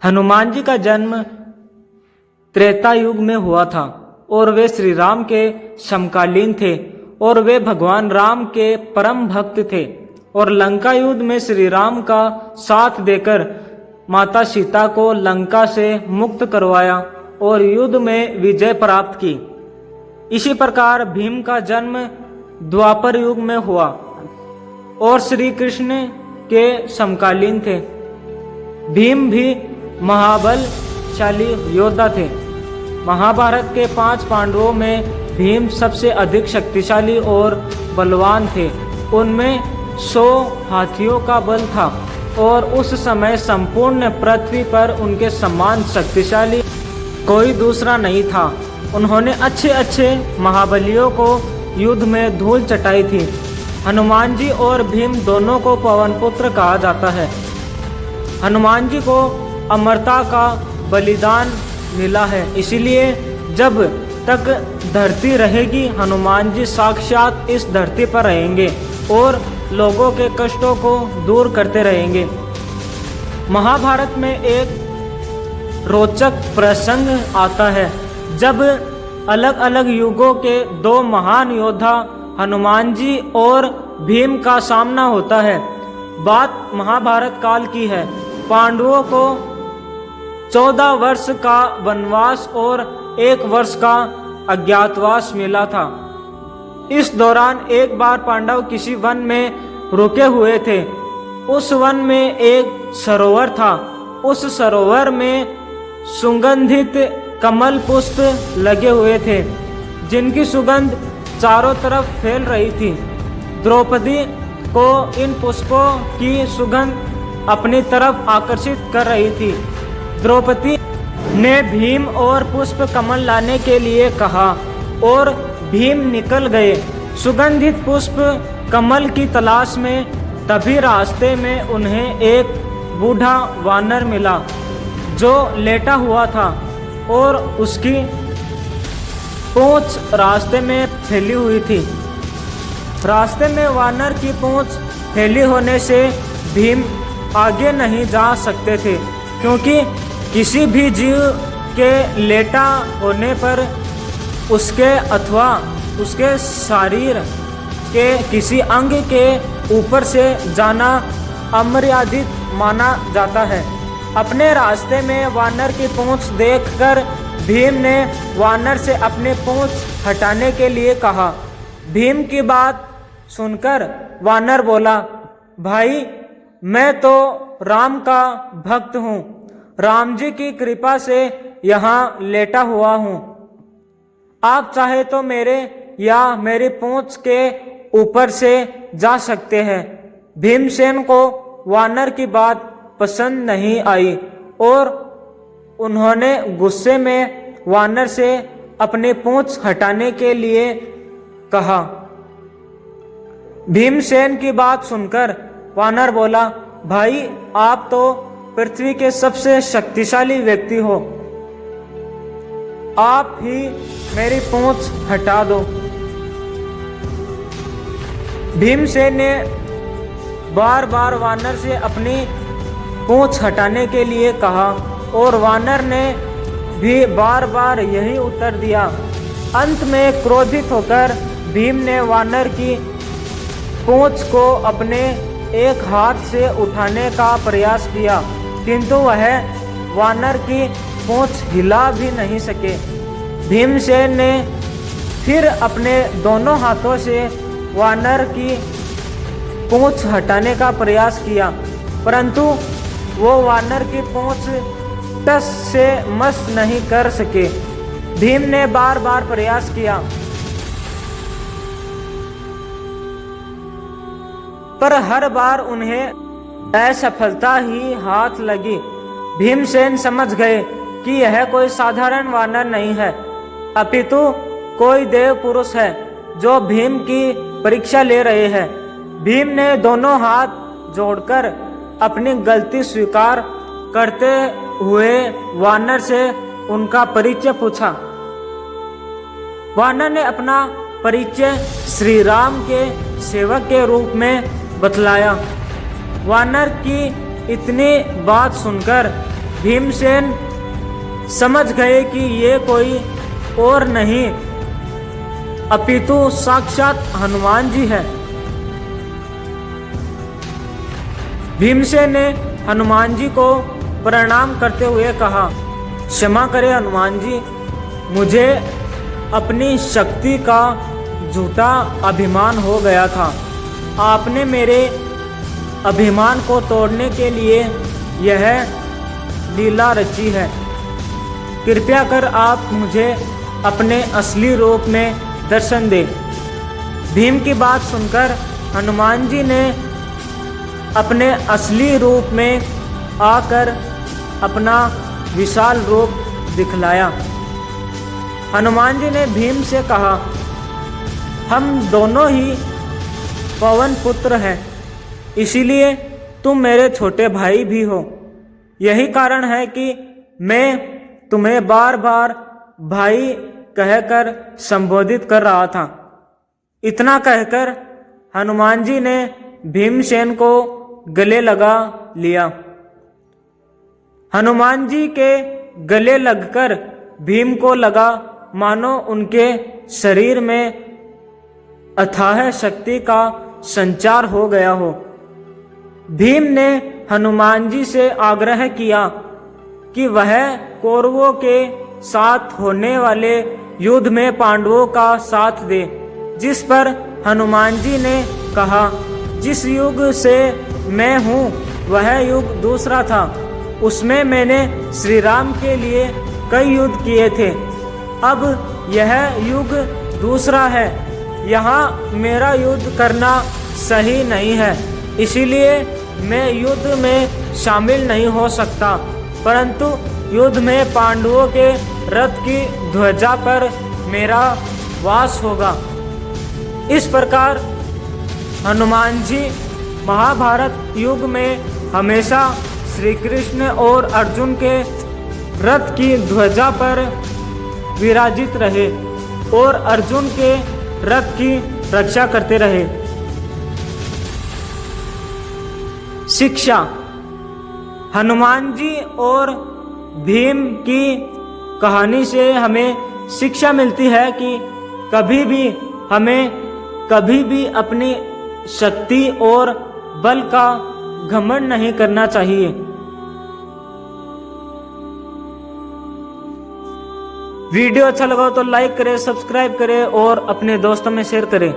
हनुमान जी का जन्म त्रेता युग में हुआ था और वे श्री राम के समकालीन थे और वे भगवान राम के परम भक्त थे और लंका युद्ध में श्री राम का साथ देकर माता सीता को लंका से मुक्त करवाया और युद्ध में विजय प्राप्त की। इसी प्रकार भीम का जन्म द्वापर युग में हुआ और श्री कृष्ण के समकालीन थे। भीम भी महाबलशाली योद्धा थे। महाभारत के 5 पांडवों में भीम सबसे अधिक शक्तिशाली और बलवान थे। उनमें 100 हाथियों का बल था और उस समय संपूर्ण पृथ्वी पर उनके समान शक्तिशाली कोई दूसरा नहीं था। उन्होंने अच्छे अच्छे महाबलियों को युद्ध में धूल चटाई थी। हनुमान जी और भीम दोनों को पवन पुत्र कहा जाता है। हनुमान जी को अमरता का बलिदान मिला है, इसलिए जब तक धरती रहेगी हनुमान जी साक्षात इस धरती पर रहेंगे और लोगों के कष्टों को दूर करते रहेंगे। महाभारत में एक रोचक प्रसंग आता है जब अलग अलग युगों के 2 महान योद्धा हनुमान जी और भीम का सामना होता है। बात महाभारत काल की है। पांडवों को 14 वर्ष का वनवास और 1 वर्ष का अज्ञातवास मिला था। इस दौरान एक बार पांडव किसी वन में रुके हुए थे। उस वन में एक सरोवर था। उस सरोवर में सुगंधित कमल पुष्प लगे हुए थे जिनकी सुगंध चारों तरफ फैल रही थी। द्रौपदी को इन पुष्पों की सुगंध अपनी तरफ आकर्षित कर रही थी। द्रौपदी ने भीम और पुष्प कमल लाने के लिए कहा और भीम निकल गए सुगंधित पुष्प कमल की तलाश में। तभी रास्ते में उन्हें एक बूढ़ा वानर मिला जो लेटा हुआ था और उसकी पूंछ रास्ते में फैली हुई थी। रास्ते में वानर की पूंछ फैली होने से भीम आगे नहीं जा सकते थे, क्योंकि किसी भी जीव के लेटा होने पर उसके अथवा उसके शरीर के किसी अंग के ऊपर से जाना अमर्यादित माना जाता है। अपने रास्ते में वानर की पूंछ देखकर भीम ने वानर से अपनी पूंछ हटाने के लिए कहा। भीम की बात सुनकर वानर बोला, भाई मैं तो राम का भक्त हूँ, राम जी की कृपा से यहाँ लेटा हुआ हूँ। आप चाहे तो मेरे या मेरी पूंछ के ऊपर से जा सकते हैं। भीमसेन को वानर की बात पसंद नहीं आई और उन्होंने गुस्से में वानर से अपनी पूंछ हटाने के लिए कहा। भीमसेन की बात सुनकर वानर बोला, भाई आप तो पृथ्वी के सबसे शक्तिशाली व्यक्ति हो, आप ही मेरी पूंछ हटा दो। भीमसेन ने बार बार वानर से अपनी पूंछ हटाने के लिए कहा और वानर ने भी बार बार यही उत्तर दिया। अंत में क्रोधित होकर भीम ने वानर की पूंछ को अपने एक हाथ से उठाने का प्रयास किया, किंतु वह वानर की पूंछ हिला भी नहीं सके। भीमसेन ने फिर अपने दोनों हाथों से वानर की पूंछ हटाने का प्रयास किया, परंतु वो वानर की पूंछ टस से मस नहीं कर सके। भीम ने बार बार प्रयास किया पर हर बार उन्हें असफलता ही हाथ लगी। भीमसेन समझ गए कि यह कोई साधारण वानर नहीं है, अपितु कोई देव पुरुष है जो भीम की परीक्षा ले रहे हैं। भीम ने दोनों हाथ जोड़कर अपनी गलती स्वीकार करते हुए वानर से उनका परिचय पूछा। वानर ने अपना परिचय श्री राम के सेवक के रूप में बतलाया। वानर की इतनी बात सुनकर भीमसेन समझ गए कि ये कोई और नहीं अपितु साक्षात हनुमान जी है। भीमसेन ने हनुमान जी को प्रणाम करते हुए कहा, क्षमा करें हनुमान जी, मुझे अपनी शक्ति का झूठा अभिमान हो गया था। आपने मेरे अभिमान को तोड़ने के लिए यह लीला रची है। कृपया कर आप मुझे अपने असली रूप में दर्शन दें। भीम की बात सुनकर हनुमान जी ने अपने असली रूप में आकर अपना विशाल रूप दिखलाया। हनुमान जी ने भीम से कहा, हम दोनों ही पवन पुत्र हैं, इसीलिए तुम मेरे छोटे भाई भी हो। यही कारण है कि मैं तुम्हें बार बार भाई कहकर संबोधित कर रहा था। इतना कहकर हनुमान जी ने भीमसेन को गले लगा लिया। हनुमान जी के गले लगकर भीम को लगा मानो उनके शरीर में अथाह शक्ति का संचार हो गया हो। भीम ने हनुमान जी से आग्रह किया कि वह कौरवों के साथ होने वाले युद्ध में पांडवों का साथ दे, जिस पर हनुमान जी ने कहा, जिस युग से मैं हूँ वह युग दूसरा था, उसमें मैंने श्री राम के लिए कई युद्ध किए थे। अब यह युग दूसरा है, यहाँ मेरा युद्ध करना सही नहीं है, इसीलिए मैं युद्ध में शामिल नहीं हो सकता, परंतु युद्ध में पांडवों के रथ की ध्वजा पर मेरा वास होगा। इस प्रकार हनुमान जी महाभारत युग में हमेशा श्री कृष्ण और अर्जुन के रथ की ध्वजा पर विराजित रहे और अर्जुन के रथ की रक्षा करते रहे। शिक्षा। हनुमान जी और भीम की कहानी से हमें शिक्षा मिलती है कि कभी भी अपनी शक्ति और बल का घमंड नहीं करना चाहिए। वीडियो अच्छा लगा तो लाइक करें, सब्सक्राइब करें और अपने दोस्तों में शेयर करें।